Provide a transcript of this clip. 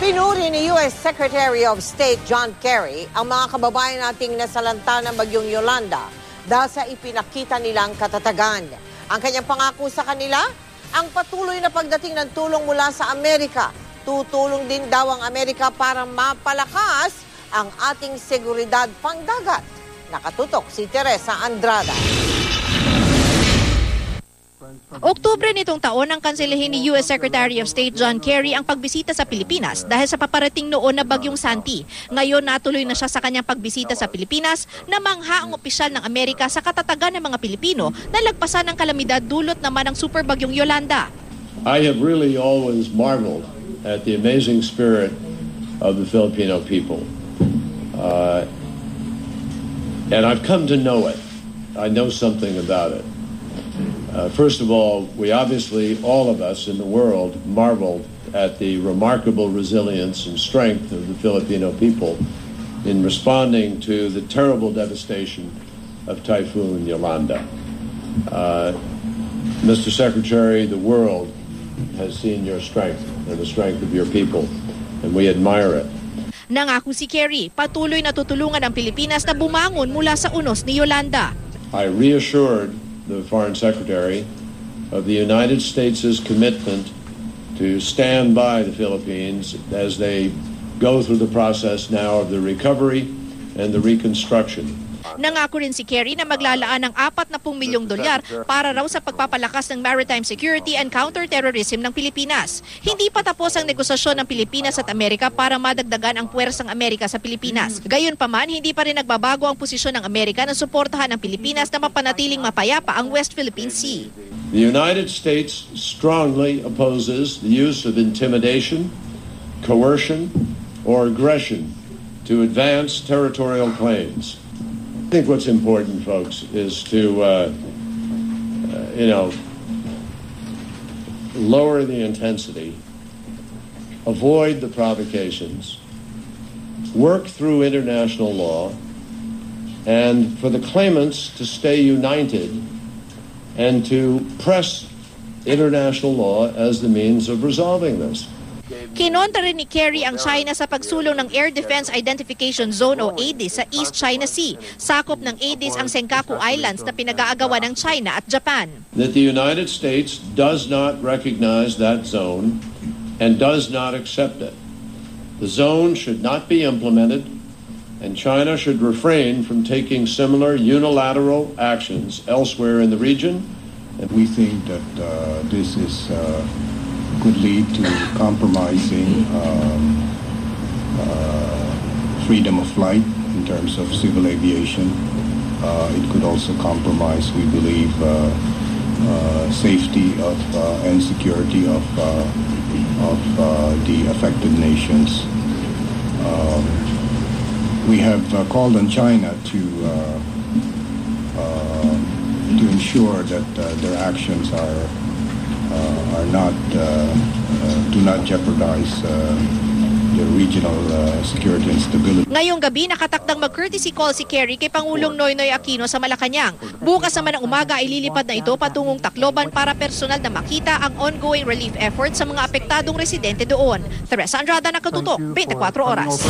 Pinuri ni U.S. Secretary of State John Kerry ang mga kababayan nating nasalanta ng bagyong Yolanda dahil sa ipinakita nilang katatagan. Ang kanyang pangako sa kanila, ang patuloy na pagdating ng tulong mula sa Amerika. Tutulong din daw ang Amerika para mapalakas ang ating seguridad pangdagat. Nakatutok si Teresa Andrada. Oktubre nitong taon ang kanselahin ni U.S. Secretary of State John Kerry ang pagbisita sa Pilipinas dahil sa paparating noon na bagyong Santi. Ngayon natuloy na siya sa kanyang pagbisita sa Pilipinas na mangha ang opisyal ng Amerika sa katatagan ng mga Pilipino na lagpasan ng kalamidad dulot naman ng super bagyong Yolanda. I have really always marveled at the amazing spirit of the Filipino people. And I've come to know it. I know something about it. First of all, we obviously, all of us in the world, marveled at the remarkable resilience and strength of the Filipino people in responding to the terrible devastation of Typhoon Yolanda. Mr. Secretary, the world has seen your strength and the strength of your people, and we admire it. Nangako si Kerry, patuloy na tutulungan ang Pilipinas na bumangon mula sa unos ni Yolanda. I reassured the Foreign Secretary of the United States' commitment to stand by the Philippines as they go through the process now of the recovery and the reconstruction. Nangako rin si Kerry na maglalaan ng $40 milyong para raw sa pagpapalakas ng maritime security and counter-terrorism ng Pilipinas. Hindi pa tapos ang negosasyon ng Pilipinas at Amerika para madagdagan ang puwersang Amerika sa Pilipinas. Gayunpaman, hindi pa rin nagbabago ang posisyon ng Amerika na suportahan ang Pilipinas na mapanatiling mapayapa ang West Philippine Sea. The United States strongly opposes the use of intimidation, coercion, or aggression to advance territorial claims. I think what's important, folks, is to, lower the intensity, avoid the provocations, work through international law, and for the claimants to stay united and to press international law as the means of resolving this. Kinontra rin ni Kerry ang China sa pagsulong ng Air Defense Identification Zone o ADIZ sa East China Sea. Sakop ng ADIZ ang Senkaku Islands na pinag-aagawan ng China at Japan. That the United States does not recognize that zone and does not accept it. The zone should not be implemented, and China should refrain from taking similar unilateral actions elsewhere in the region. We think that this is could lead to compromising freedom of flight in terms of civil aviation. It could also compromise, we believe, safety of and security of the affected nations. We have called on China to ensure that their actions do not jeopardize the regional security and stability. Ngayong gabi nakatakdang mag-courtesy call si Kerry kay Pangulong Noynoy Aquino sa Malacanang. Bukas naman ng umaga ay lilipad na ito patungong Tacloban para personal na makita ang ongoing relief effort sa mga apektadong residente doon. Teresa Andrada, Nakatutok, 24 Oras.